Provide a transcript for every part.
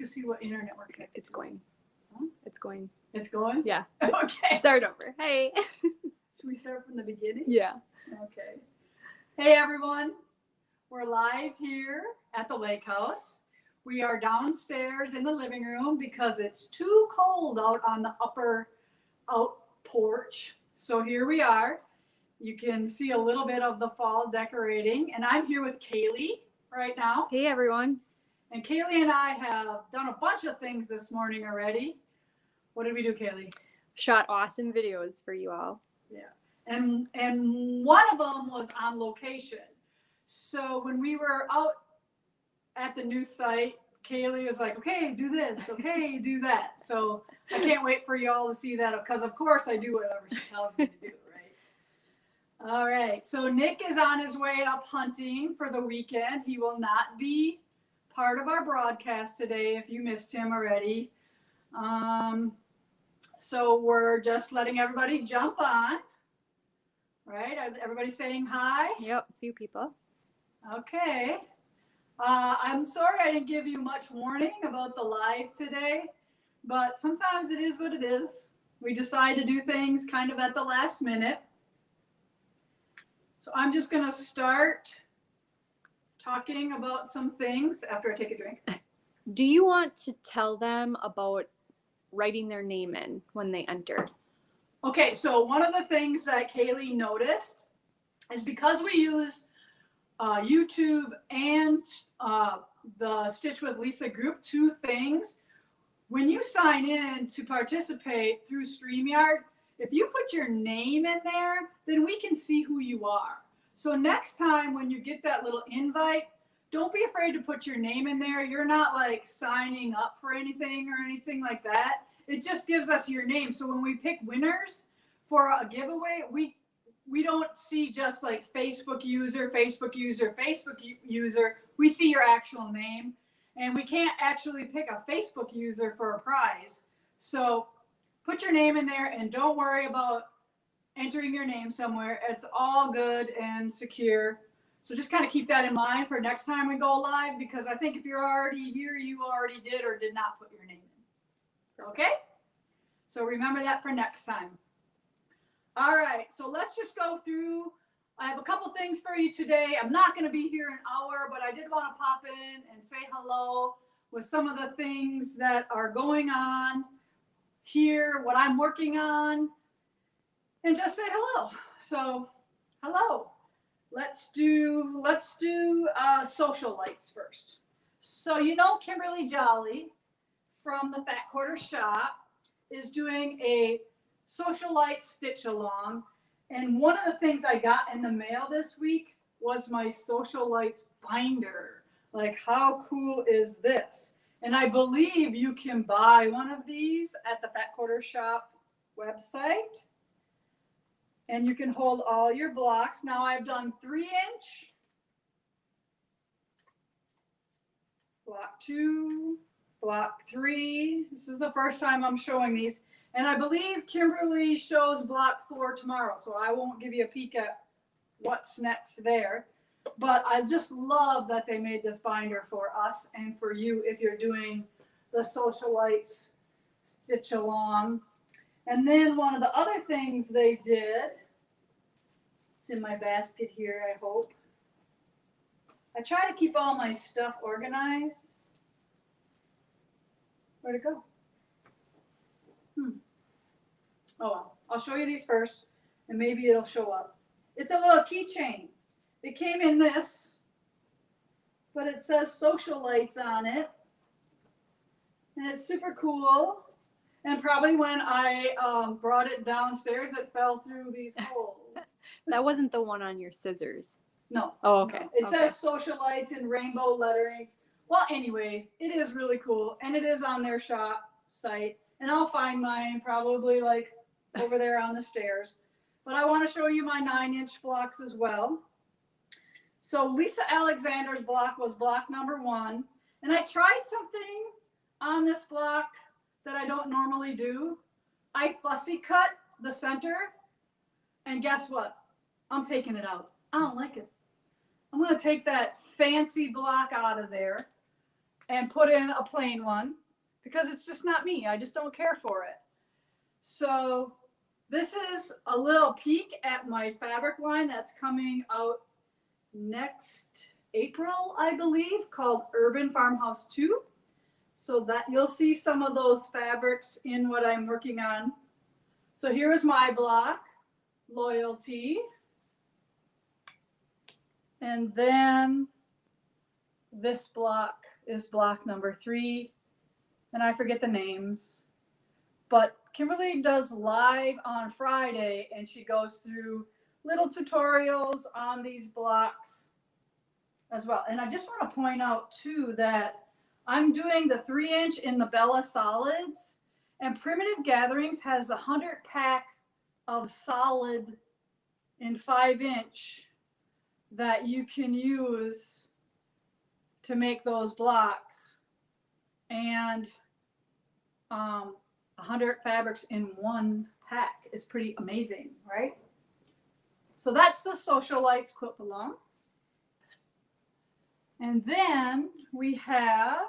To see what internet we're connected. It's going. Huh? It's going. It's going? Yeah. Okay. Start over. Hey. Should we start from the beginning? Yeah. Okay. Hey, everyone. We're live here at the lake house. We are downstairs in the living room because it's too cold out on the out porch. So here we are. You can see a little bit of the fall decorating. And I'm here with Kaylee right now. Hey, everyone. And Kaylee and I have done a bunch of things this morning already. What did we do, Kaylee? Shot awesome videos for you all. Yeah. And one of them was on location. So when we were out at the new site, Kaylee was like, okay, do this. Okay, do that. So I can't wait for you all to see that because, of course, I do whatever she tells me to do, right? All right. So Nick is on his way up hunting for the weekend. He will not be part of our broadcast today if you missed him already. So we're just letting everybody jump on, right? Everybody saying hi? Yep, a few people. Okay. I'm sorry I didn't give you much warning about the live today, but sometimes it is what it is. We decide to do things kind of at the last minute. So I'm just going to start talking about some things after I take a drink. Do you want to tell them about writing their name in when they enter? Okay, so one of the things that Kaylee noticed is because we use YouTube and the Stitch with Lisa group, two things. When you sign in to participate through StreamYard, if you put your name in there, then we can see who you are. So next time when you get that little invite, don't be afraid to put your name in there. You're not like signing up for anything or anything like that. It just gives us your name. So when we pick winners for a giveaway, we don't see just like Facebook user. We see your actual name. And we can't actually pick a Facebook user for a prize. So put your name in there and don't worry about entering your name somewhere. It's all good and secure. So just kind of keep that in mind for next time we go live, because I think if you're already here, you already did or did not put your name in. Okay? So remember that for next time. All right, so let's just go through. I have a couple things for you today. I'm not going to be here an hour, but I did want to pop in and say hello with some of the things that are going on here, what I'm working on, and just say hello. So, hello. Let's do Sewcialites first. So you know Kimberly Jolly from the Fat Quarter Shop is doing a Sewcialites stitch along, and one of the things I got in the mail this week was my Sewcialites binder. Like, how cool is this? And I believe you can buy one of these at the Fat Quarter Shop website. And you can hold all your blocks. Now I've done 3-inch, block 2, block 3. This is the first time I'm showing these. And I believe Kimberly shows block 4 tomorrow, so I won't give you a peek at what's next there. But I just love that they made this binder for us and for you if you're doing the Sewcialites stitch along. And then one of the other things they did, it's in my basket here, I hope. I try to keep all my stuff organized. Where'd it go? Oh well, I'll show you these first and maybe it'll show up. It's a little keychain. It came in this, but it says Sewcialites on it. And it's super cool. And probably when I brought it downstairs, it fell through these holes. That wasn't the one on your scissors. No. Oh, okay. No. It says Sewcialites in rainbow letterings. Well, anyway, it is really cool. And it is on their shop site. And I'll find mine probably like over there on the stairs. But I want to show you my 9-inch blocks as well. So Lisa Alexander's block was block number 1. And I tried something on this block that I don't normally do. I fussy cut the center, and guess what? I'm taking it out. I don't like it. I'm going to take that fancy block out of there and put in a plain one because it's just not me. I just don't care for it. So this is a little peek at my fabric line that's coming out next April, I believe, called Urban Farmhouse 2. So that you'll see some of those fabrics in what I'm working on. So here is my block, Loyalty. And then this block is block number 3. And I forget the names. But Kimberly does live on Friday and she goes through little tutorials on these blocks as well. And I just want to point out too that I'm doing the 3-inch in the Bella Solids, and Primitive Gatherings has a 100 pack of solid in 5-inch that you can use to make those blocks, and 100 fabrics in one pack is pretty amazing, right? So that's the Sewcialites quilt along. And then we have,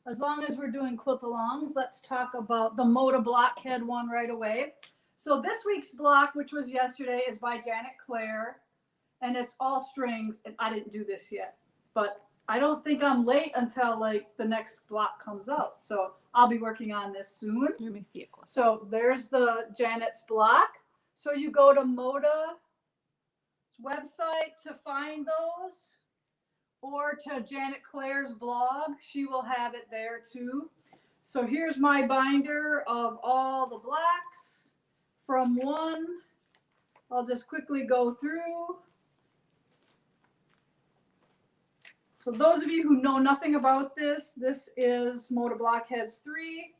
as long as we're doing quilt alongs, let's talk about the MODA Blockhead one right away. So this week's block, which was yesterday, is by Janet Claire, and it's all strings, and I didn't do this yet, but I don't think I'm late until like the next block comes out. So I'll be working on this soon. Let me see it close. So there's the Janet's block. So you go to MODA's website to find those, or to Janet Claire's blog. She will have it there too. So here's my binder of all the blocks from one. I'll just quickly go through. So those of you who know nothing about this, this is MODA Blockheads 3.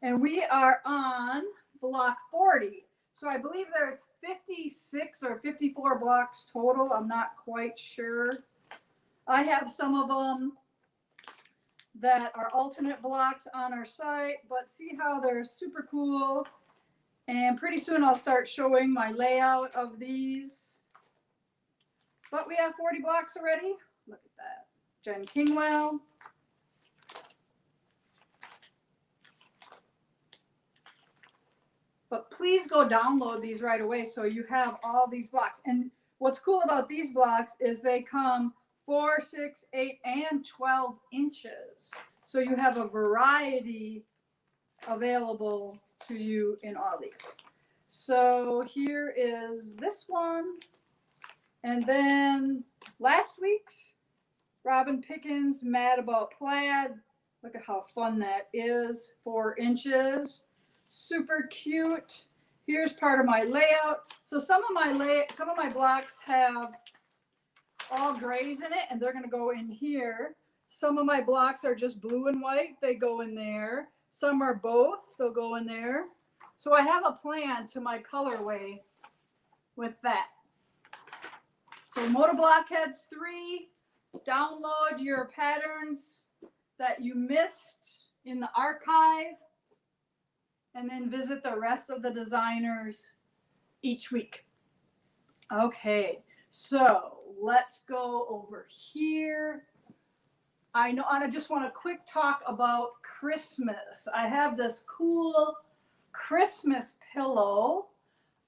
And we are on block 40. So I believe there's 56 or 54 blocks total. I'm not quite sure. I have some of them that are alternate blocks on our site, but see how they're super cool. And pretty soon I'll start showing my layout of these. But we have 40 blocks already. Look at that. Jen Kingwell. But please go download these right away so you have all these blocks. And what's cool about these blocks is they come 4, 6, 8, and 12 inches. So you have a variety available to you in all these. So here is this one. And then last week's Robin Pickens, Mad About Plaid. Look at how fun that is. 4 inches. Super cute. Here's part of my layout. So some of my blocks have all grays in it, and they're going to go in here. Some of my blocks are just blue and white. They go in there. Some are both. They'll go in there. So I have a plan to my colorway with that. So MODA Blockheads 3, download your patterns that you missed in the archive, and then visit the rest of the designers each week. Okay, so let's go over here. I know, and I just want a quick talk about Christmas. I have this cool Christmas pillow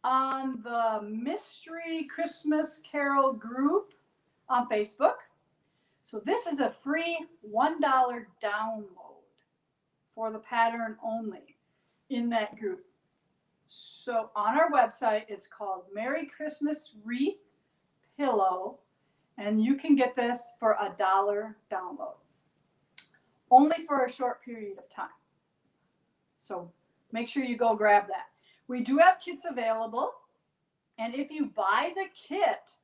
on the Mystery Christmas Carol group on Facebook. So this is a free $1 download for the pattern only in that group. So on our website, it's called Merry Christmas Wreath Pillow, and you can get this for $1 download, only for a short period of time. So make sure you go grab that. We do have kits available, and if you buy the kit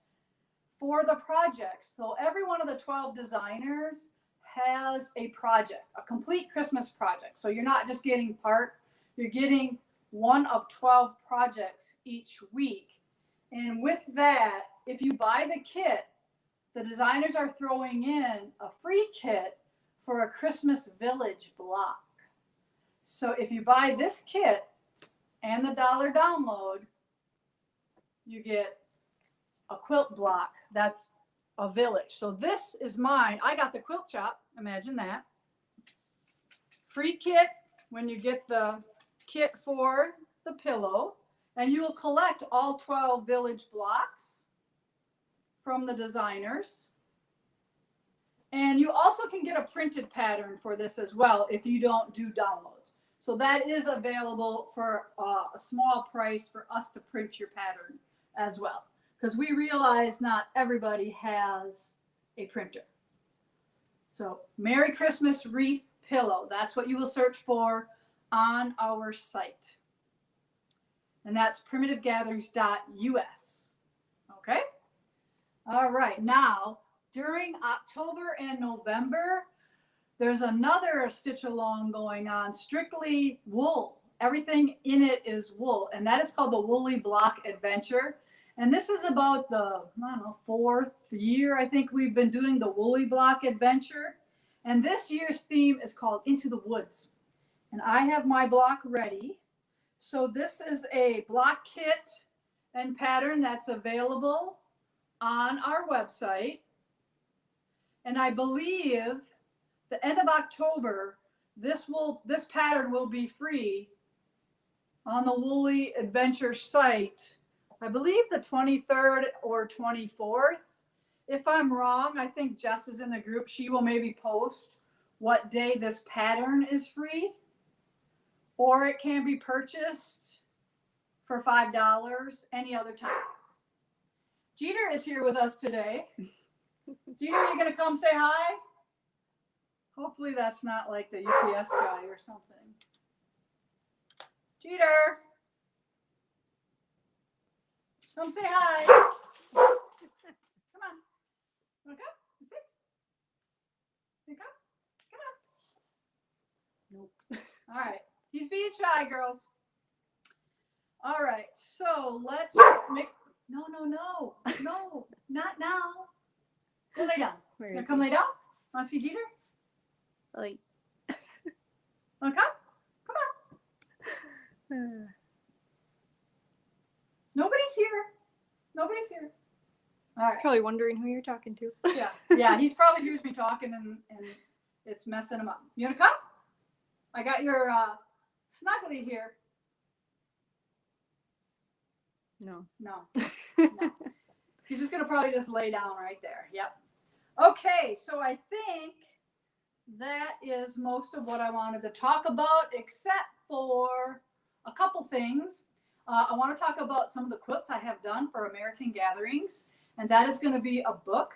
for the projects, so every one of the 12 designers has a project, a complete Christmas project. So you're not just getting part, you're getting one of 12 projects each week. And with that, if you buy the kit, the designers are throwing in a free kit for a Christmas Village block. So if you buy this kit and the $1 download, you get a quilt block that's a village. So this is mine. I got the quilt shop, imagine that. free kit when you get the kit for the pillow, and you will collect all 12 village blocks from the designers. And you also can get a printed pattern for this as well if you don't do downloads. So that is available for a small price for us to print your pattern as well, because we realize not everybody has a printer. So Merry Christmas Wreath Pillow, that's what you will search for on our site. And that's primitivegatherings.us. Okay? All right, now during October and November, there's another stitch along going on, strictly wool. Everything in it is wool, and that is called the Woolly Block Adventure. And this is about the, I don't know, 4th year, I think we've been doing the Woolly Block Adventure. And this year's theme is called Into the Woods. And I have my block ready. So this is a block kit and pattern that's available on our website. And I believe the end of October, this pattern will be free on the Woolly Adventure site. I believe the 23rd or 24th. If I'm wrong, I think Jess is in the group. She will maybe post what day this pattern is free. Or it can be purchased for $5 any other time. Jeter is here with us today. Jeter, are you going to come say hi? Hopefully that's not like the UPS guy or something. Jeter. Come say hi. Come on. Wanna go? Sit. You come? Come on. Nope. All right. He's being shy, girls. All right. So let's make. No, not now. Go lay down. Where is Come he? lay down. Want to see Jeter? Like, Want to come? Come on. Nobody's here. Nobody's here. All he's right. probably wondering who you're talking to. Yeah. He's probably hears me talking and it's messing him up. You want to come? I got your snuggly here. No. No. He's just gonna probably just lay down right there. Yep. Okay, so I think that is most of what I wanted to talk about, except for a couple things. I want to talk about some of the quilts I have done for American Gatherings, and that is going to be a book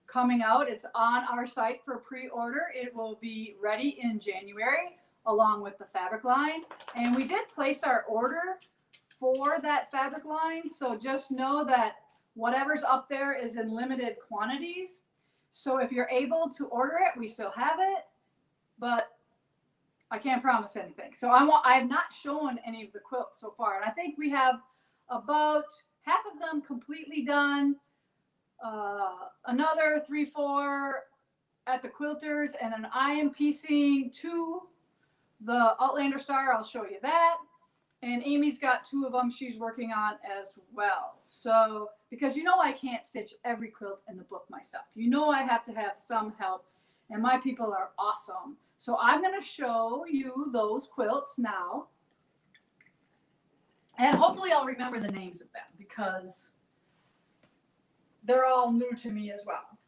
coming out. It's on our site for pre-order. It will be ready in January along with the fabric line, and we did place our order for that fabric line, so just know that whatever's up there is in limited quantities. So if you're able to order it, we still have it, but I can't promise anything. So I have not shown any of the quilts so far, and I think we have about half of them completely done, another 3-4 at the quilters, and then I am piecing 2 the Outlander Star. I'll show you that. And Amy's got 2 of them she's working on as well. So, because you know I can't stitch every quilt in the book myself. You know I have to have some help, and my people are awesome. So I'm going to show you those quilts now. And hopefully I'll remember the names of them because they're all new to me as well.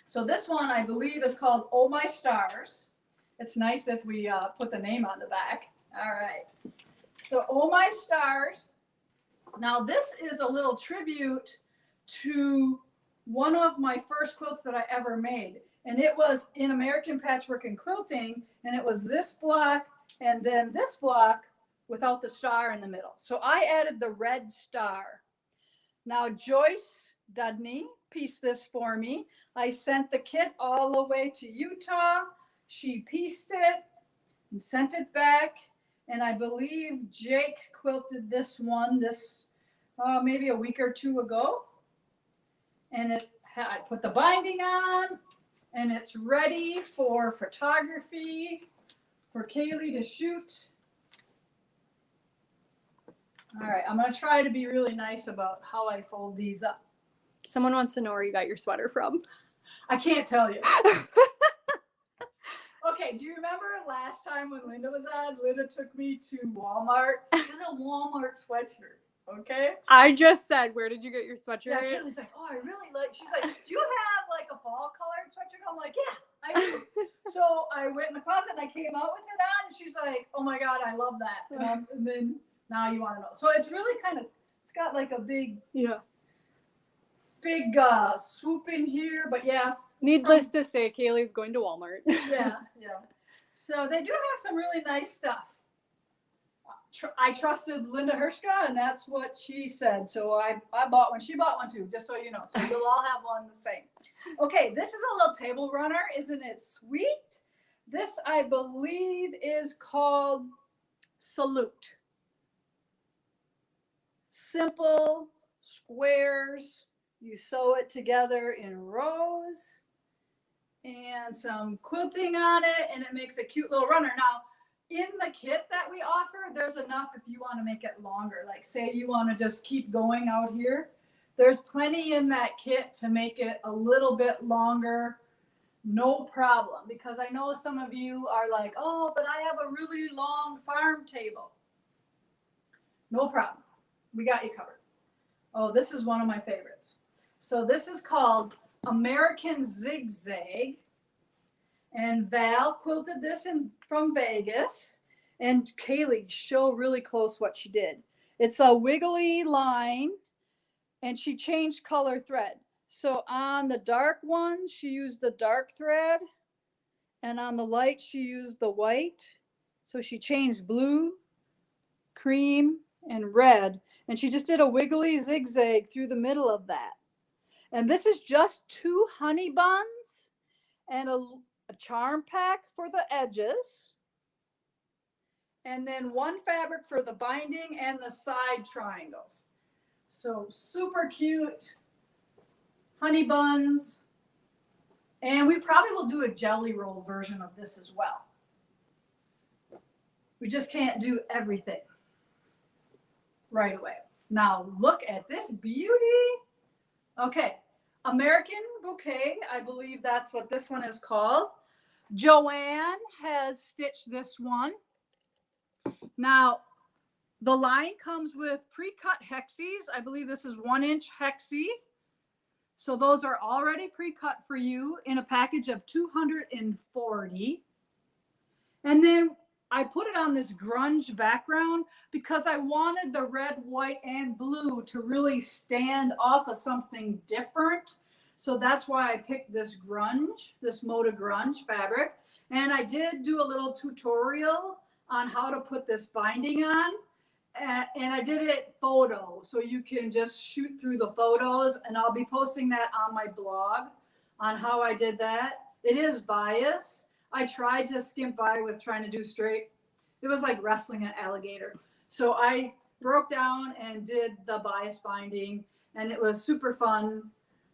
So this one I believe is called Oh My Stars. It's nice if we put the name on the back. All right. So Oh My Stars. Now this is a little tribute to one of my first quilts that I ever made. And it was in American Patchwork and Quilting. And it was this block and then this block without the star in the middle. So I added the red star. Now Joyce Dudney pieced this for me. I sent the kit all the way to Utah. She pieced it and sent it back. And I believe Jake quilted this one maybe a week or 2 ago. And I put the binding on, and it's ready for photography for Kaylee to shoot. All right, I'm going to try to be really nice about how I fold these up. Someone wants to know where you got your sweater from. I can't tell you. Okay, do you remember last time when Linda was on? Linda took me to Walmart. It was a Walmart sweatshirt. Okay. I just said, where did you get your sweatshirt? Yeah, Kaylee's like, oh, I really like. She's like, do you have like a fall colored sweatshirt? I'm like, yeah, I do. So I went in the closet and I came out with it on, and she's like, oh my god, I love that. And then now you want to know. So it's really kind of, it's got like a big swoop in here, but yeah. Needless to say, Kaylee's going to Walmart. Yeah. So they do have some really nice stuff. I trusted Linda Hershka, and that's what she said. So I bought one. She bought one too, just so you know. So you'll all have one the same. Okay, this is a little table runner. Isn't it sweet? This, I believe, is called Salute. Simple squares. You sew it together in rows. And some quilting on it, and it makes a cute little runner. Now, in the kit that we offer, there's enough if you want to make it longer. Like say you want to just keep going out here. There's plenty in that kit to make it a little bit longer. No problem. Because I know some of you are like, oh, but I have a really long farm table. No problem. We got you covered. Oh, this is one of my favorites. So this is called American Zigzag. And Val quilted this from Vegas. And Kaylee, show really close what she did. It's a wiggly line, and she changed color thread. So on the dark one, she used the dark thread, and on the light, she used the white. So she changed blue, cream, and red, and she just did a wiggly zigzag through the middle of that. And this is just 2 honey buns and a charm pack for the edges, and then 1 fabric for the binding and the side triangles. So super cute honey buns, and we probably will do a jelly roll version of this as well. We just can't do everything right away. Now look at this beauty. Okay, American Bouquet, I believe that's what this one is called. Joanne has stitched this one. Now, the line comes with pre-cut hexies. I believe this is 1-inch hexie. So those are already pre-cut for you in a package of 240. And then I put it on this grunge background because I wanted the red, white, and blue to really stand off of something different. So that's why I picked this grunge, this MODA grunge fabric. And I did do a little tutorial on how to put this binding on. And I did it photo, so you can just shoot through the photos, and I'll be posting that on my blog on how I did that. It is bias. I tried to skimp by with trying to do straight. It was like wrestling an alligator. So I broke down and did the bias binding, and it was super fun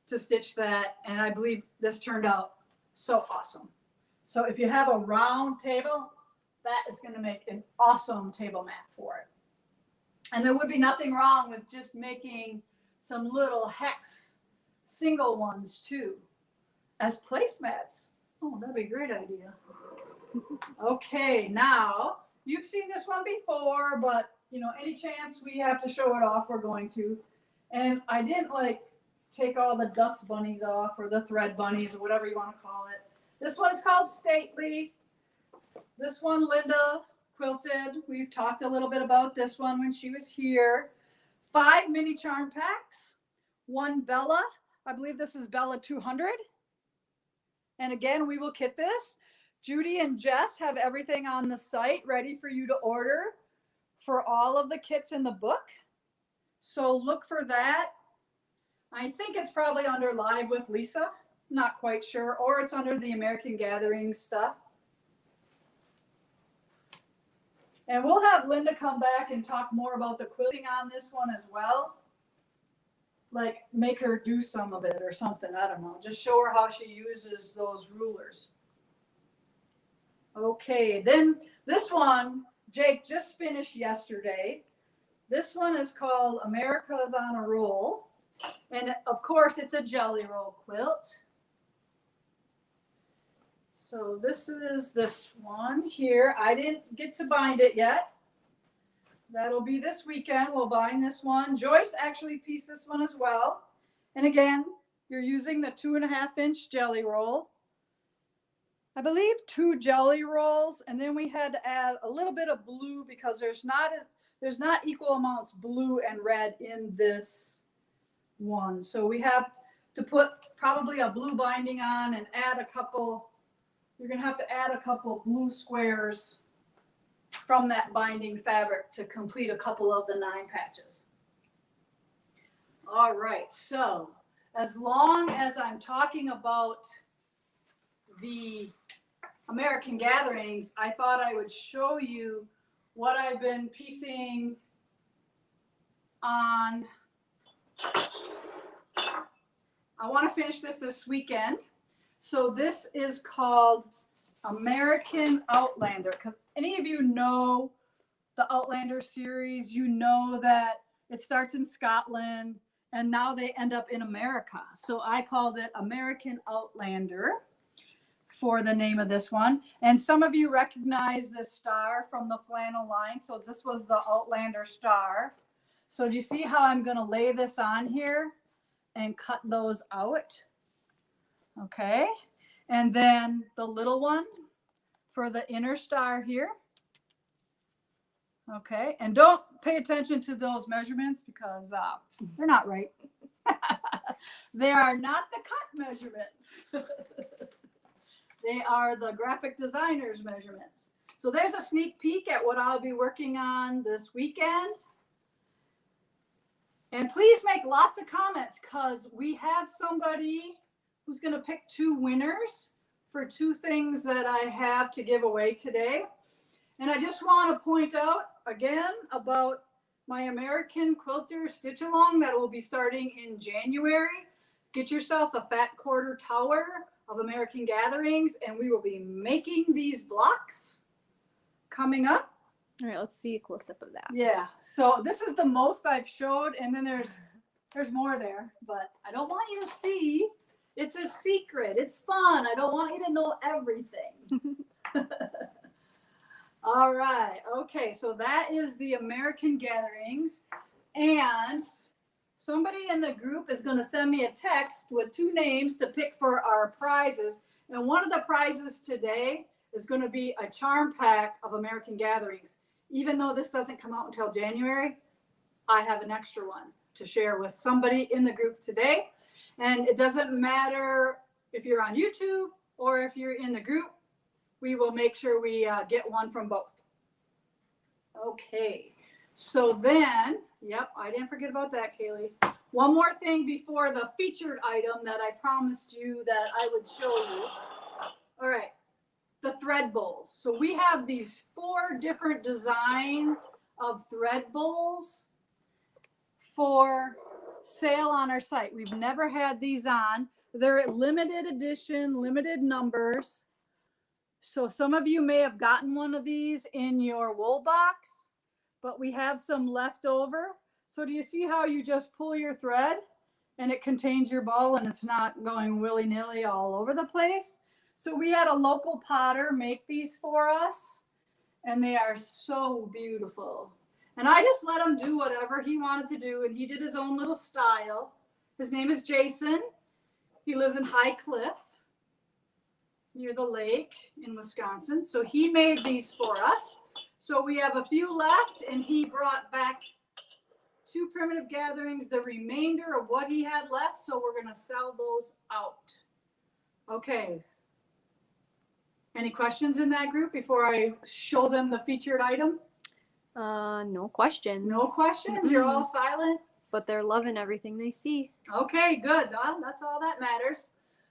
to stitch that. And I believe this turned out so awesome. So if you have a round table, that is going to make an awesome table mat for it. And there would be nothing wrong with just making some little hex single ones too as placemats. Oh, that'd be a great idea. Okay, now you've seen this one before, but you know, any chance we have to show it off, we're going to. And I didn't like take all the dust bunnies off, or the thread bunnies, or whatever you want to call it. This one is called Stately. This one Linda quilted. We've talked a little bit about this one when she was here. 5 mini charm packs, 1 Bella. I believe this is Bella 200. And again, we will kit this. Judy and Jess have everything on the site ready for you to order for all of the kits in the book. So look for that. I think it's probably under Live with Lisa. Not quite sure. Or it's under the American Gathering stuff. And we'll have Linda come back and talk more about the quilting on this one as well. Like make her do some of it or something. I don't know. Just show her how she uses those rulers. Okay, then this one, Jake just finished yesterday. This one is called America's on a Roll. And of course, it's a jelly roll quilt. So this is this one here. I didn't get to bind it yet. That'll be this weekend. We'll bind this one. Joyce actually pieced this one as well. And again, you're using the 2.5-inch jelly roll. I believe 2 jelly rolls, and then we had to add a little bit of blue because there's not equal amounts blue and red in this one. So we have to put probably a blue binding on and add a couple. You're going to have to add a couple blue squares from that binding fabric to complete a couple of the 9 patches. All right, so as long as I'm talking about the American gatherings, I thought I would show you what I've been piecing on. I want to finish this weekend. So this is called American Outlander. Because any of you know the Outlander series, you know that it starts in Scotland and now they end up in America. So I called it American Outlander for the name of this one. And some of you recognize this star from the flannel line. So this was the Outlander star. So do you see how I'm going to lay this on here and cut those out? Okay. And then the little one for the inner star here. Okay. And don't pay attention to those measurements because they're not right. They are not the cut measurements. They are the graphic designer's measurements. So there's a sneak peek at what I'll be working on this weekend. And please make lots of comments because we have somebody who's going to pick 2 winners for 2 things that I have to give away today. And I just want to point out again about my American Quilter Stitch Along that will be starting in January. Get yourself a fat quarter tower of American Gatherings, and we will be making these blocks coming up. All right, let's see a close-up of that. Yeah, so this is the most I've showed, and then there's more there, but I don't want you to see. It's a secret. It's fun. I don't want you to know everything. All right, okay, so that is the American Gatherings, and somebody in the group is going to send me a text with 2 names to pick for our prizes. And one of the prizes today is going to be a charm pack of American Gatherings. Even though this doesn't come out until January, I have an extra one to share with somebody in the group today. And it doesn't matter if you're on YouTube or if you're in the group, we will make sure we get one from both. Okay. So then, yep, I didn't forget about that, Kaylee. One more thing before the featured item that I promised you that I would show you. All right, the thread bowls. So we have these 4 different design of thread bowls for sale on our site. We've never had these on. They're limited edition, limited numbers. So some of you may have gotten one of these in your wool box, but we have some left over. So do you see how you just pull your thread and it contains your ball and it's not going willy-nilly all over the place? So we had a local potter make these for us and they are so beautiful. And I just let him do whatever he wanted to do, and he did his own little style. His name is Jason. He lives in High Cliff near the lake in Wisconsin. So he made these for us. So we have a few left, and he brought back 2 primitive gatherings, the remainder of what he had left. So we're going to sell those out. Okay. Any questions in that group before I show them the featured item? No questions. No questions? Mm-hmm. You're all silent? But they're loving everything they see. Okay, good. That's all that matters.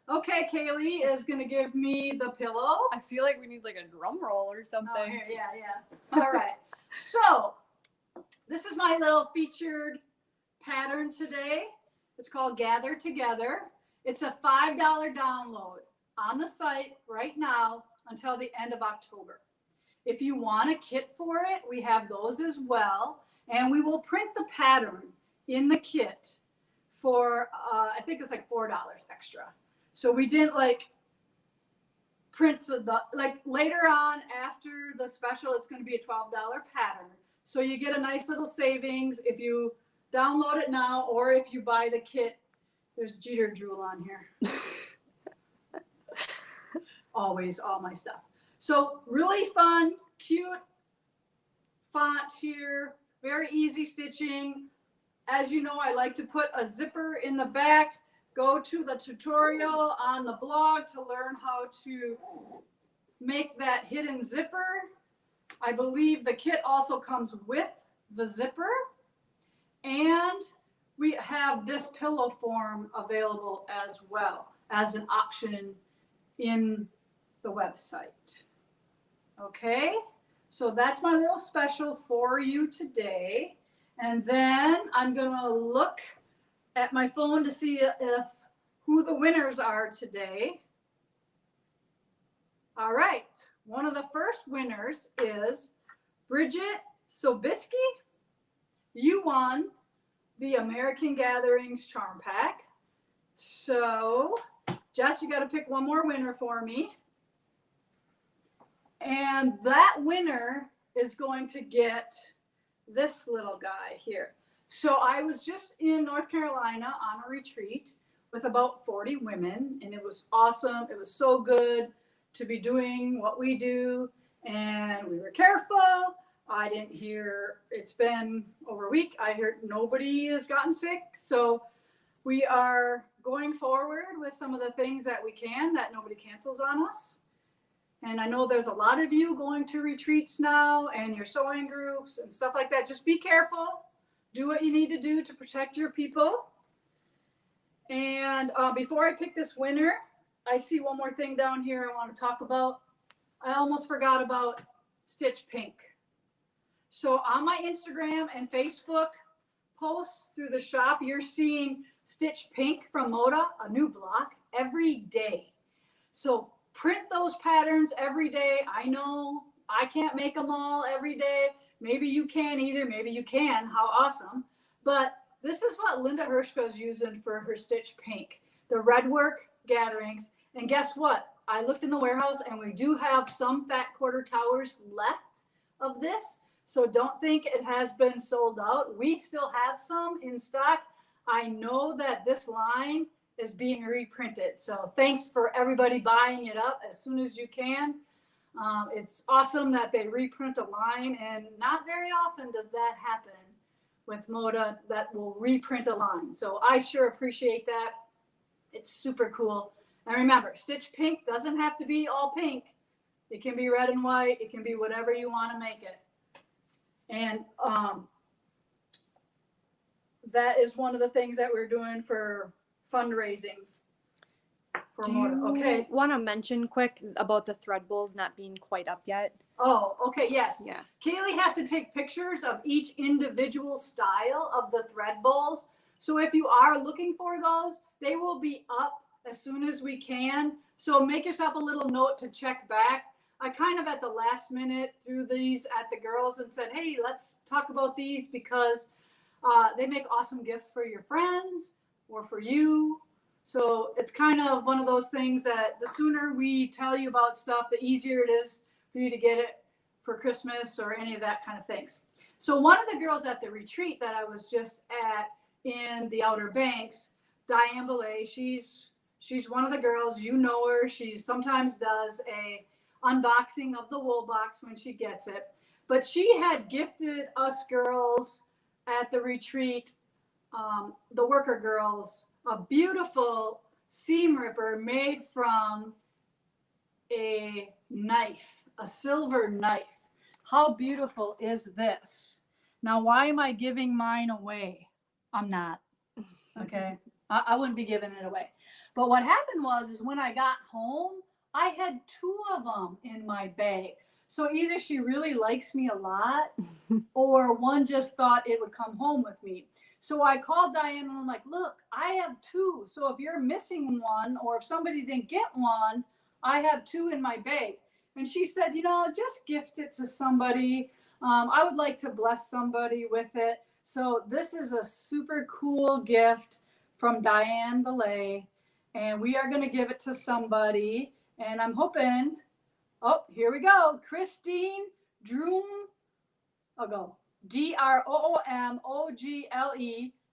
Okay, Kaylee is going to give me the pillow. I feel like we need like a drum roll or something. Oh, here, yeah. All right. So this is my little featured pattern today. It's called Gather Together. It's a $5 download on the site right now until the end of October. If you want a kit for it, we have those as well. And we will print the pattern in the kit for, I think it's like $4 extra. So we didn't like print like later on after the special, it's going to be a $12 pattern. So you get a nice little savings if you download it now, or if you buy the kit. There's Jeter drool on here. Always, all my stuff. So really fun, cute font here, very easy stitching. As you know, I like to put a zipper in the back. Go to the tutorial on the blog to learn how to make that hidden zipper. I believe the kit also comes with the zipper. And we have this pillow form available as well as an option in the website. Okay, so that's my little special for you today. And then I'm gonna look at my phone to see who the winners are today. All right, one of the first winners is Bridget Sobieski. You won the American Gatherings Charm Pack. So, Jess, you got to pick one more winner for me. And that winner is going to get this little guy here. So I was just in North Carolina on a retreat with about 40 women, and it was awesome. It was so good to be doing what we do, and we were careful. I didn't hear, it's been over a week, I heard nobody has gotten sick. So we are going forward with some of the things that we can, that nobody cancels on us. And I know there's a lot of you going to retreats now and your sewing groups and stuff like that. Just be careful. Do what you need to do to protect your people. And before I pick this winner, I see one more thing down here I want to talk about. I almost forgot about Stitch Pink. So on my Instagram and Facebook posts through the shop, you're seeing Stitch Pink from MODA, a new block, every day. So print those patterns every day. I know I can't make them all every day. Maybe you can't either. Maybe you can. How awesome. But this is what Linda Hershko's using for her Stitch Pink, the red work gatherings. And guess what? I looked in the warehouse and we do have some fat quarter towers left of this. So don't think it has been sold out. We still have some in stock. I know that this line is being reprinted. So thanks for everybody buying it up as soon as you can. It's awesome that they reprint a line, and not very often does that happen with MODA, that will reprint a line. So I sure appreciate that. It's super cool. And remember, Stitch Pink doesn't have to be all pink. It can be red and white. It can be whatever you want to make it. And that is one of the things that we're doing for fundraising for MODA. Okay. Want to mention quick about the thread bowls not being quite up yet? Oh, okay, yes. Yeah. Kaylee has to take pictures of each individual style of the thread bowls. So if you are looking for those, they will be up as soon as we can. So make yourself a little note to check back. I kind of at the last minute threw these at the girls and said, hey, let's talk about these because they make awesome gifts for your friends or for you. So it's kind of one of those things that the sooner we tell you about stuff, the easier it is for you to get it for Christmas or any of that kind of things. So one of the girls at the retreat that I was just at in the Outer Banks, Diane Belay, she's one of the girls, you know her. She sometimes does a unboxing of the wool box when she gets it. But she had gifted us girls at the retreat, the worker girls, a beautiful seam ripper made from a knife, a silver knife. How beautiful is this? Now, why am I giving mine away? I'm not, okay? I wouldn't be giving it away. But what happened is when I got home, I had 2 of them in my bag. So either she really likes me a lot or one just thought it would come home with me. So I called Diane and I'm like, look, I have 2. So if you're missing one or if somebody didn't get one, I have 2 in my bag. And she said, you know, just gift it to somebody. I would like to bless somebody with it. So this is a super cool gift from Diane Belay. And we are going to give it to somebody. And I'm hoping, oh, here we go. Christine Droom, I'll go, Droomogle.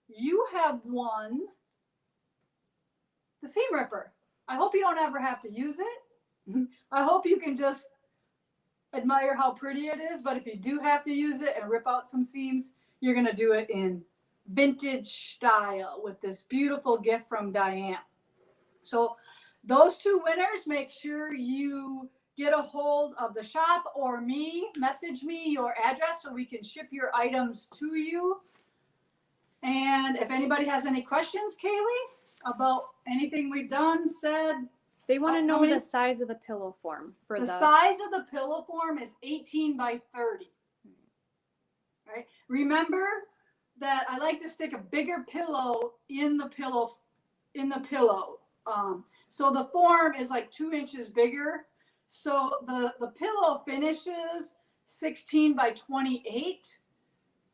You have won the seam ripper. I hope you don't ever have to use it. I hope you can just admire how pretty it is, but if you do have to use it and rip out some seams, you're going to do it in vintage style with this beautiful gift from Diane. So those two winners, make sure you get a hold of the shop or me, message me your address so we can ship your items to you. And if anybody has any questions, Kaylee, about anything we've done, said, They want to know the size of the pillow form for the size of the pillow form is 18 by 30. Right? Remember that I like to stick a bigger pillow in the pillow. So the form is like 2 inches bigger. So the pillow finishes 16 by 28,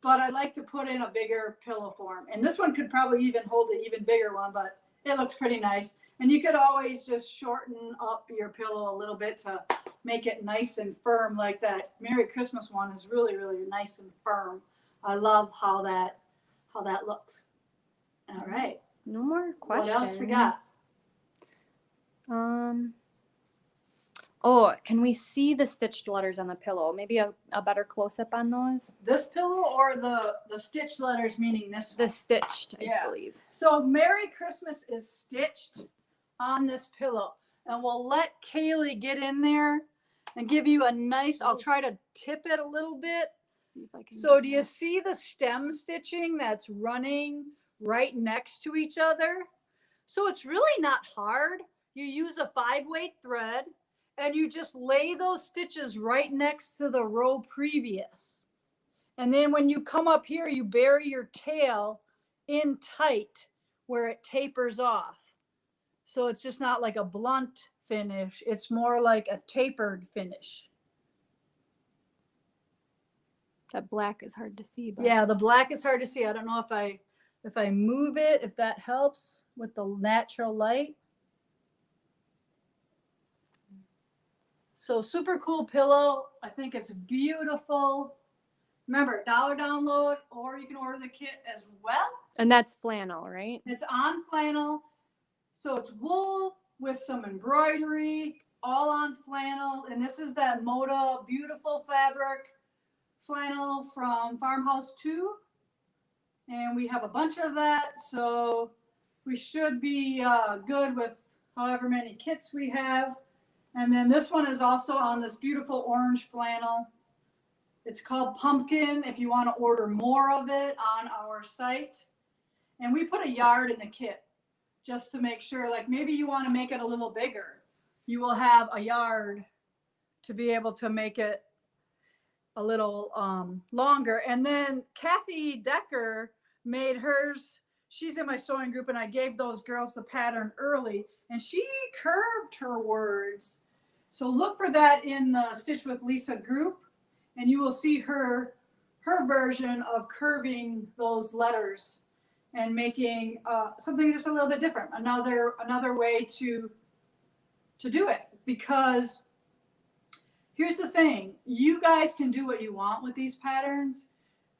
but I like to put in a bigger pillow form. And this one could probably even hold an even bigger one, but it looks pretty nice. And you could always just shorten up your pillow a little bit to make it nice and firm, like that Merry Christmas one is really, really nice and firm. I love how that looks. All right. No more questions. What else we got? Oh, can we see the stitched letters on the pillow? Maybe a better close-up on those? This pillow or the stitched letters, meaning this one? The stitched, I believe. So Merry Christmas is stitched on this pillow. And we'll let Kaylee get in there and give you a nice, I'll try to tip it a little bit. See if I can So do you see the stem stitching that's running right next to each other? So it's really not hard. You use a 5-weight thread and you just lay those stitches right next to the row previous. And then when you come up here, you bury your tail in tight where it tapers off. So it's just not like a blunt finish. It's more like a tapered finish. That black is hard to see. But Yeah, the black is hard to see. I don't know if I move it, if that helps with the natural light. So super cool pillow. I think it's beautiful. Remember, $1 download, or you can order the kit as well. And that's flannel, right? It's on flannel. So it's wool with some embroidery, all on flannel. And this is that MODA beautiful fabric flannel from Farmhouse 2. And we have a bunch of that. So we should be good with however many kits we have. And then this one is also on this beautiful orange flannel. It's called Pumpkin if you want to order more of it on our site. And we put a yard in the kit just to make sure, like maybe you want to make it a little bigger. You will have a yard to be able to make it a little longer. And then Kathy Decker made hers. She's in my sewing group and I gave those girls the pattern early and she curved her words. So look for that in the Stitch with Lisa group and you will see her version of curving those letters and making something just a little bit different. Another way to do it, because here's the thing, you guys can do what you want with these patterns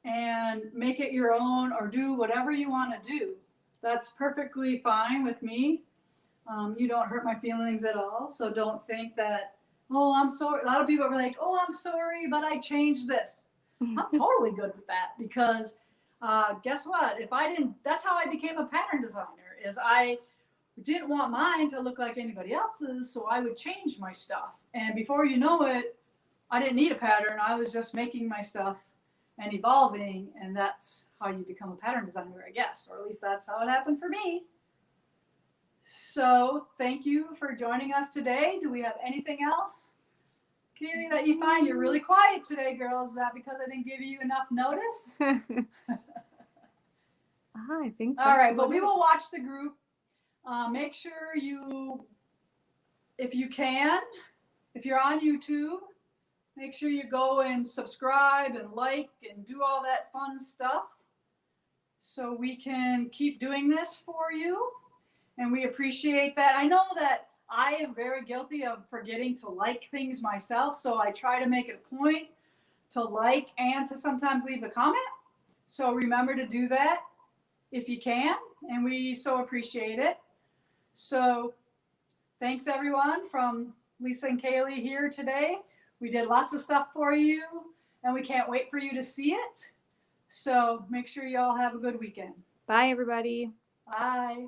and make it your own or do whatever you want to do. That's perfectly fine with me. You don't hurt my feelings at all. So don't think that, oh, I'm sorry. A lot of people are like, oh, I'm sorry, but I changed this. I'm totally good with that because guess what? That's how I became a pattern designer, is I didn't want mine to look like anybody else's. So I would change my stuff. And before you know it, I didn't need a pattern. I was just making my stuff and evolving. And that's how you become a pattern designer, I guess, or at least that's how it happened for me. So thank you for joining us today. Do we have anything else, Kaylee, that you find? You're really quiet today, girls. Is that because I didn't give you enough notice? I think all right, but we will watch the group. Make sure you, if you can, if you're on YouTube, make sure you go and subscribe and like and do all that fun stuff so we can keep doing this for you. And we appreciate that. I know that I am very guilty of forgetting to like things myself, so I try to make it a point to like and to sometimes leave a comment. So remember to do that if you can, and we so appreciate it. So thanks everyone from Lisa and Kaylee here today. We did lots of stuff for you, and we can't wait for you to see it. So make sure you all have a good weekend. Bye, everybody. Bye.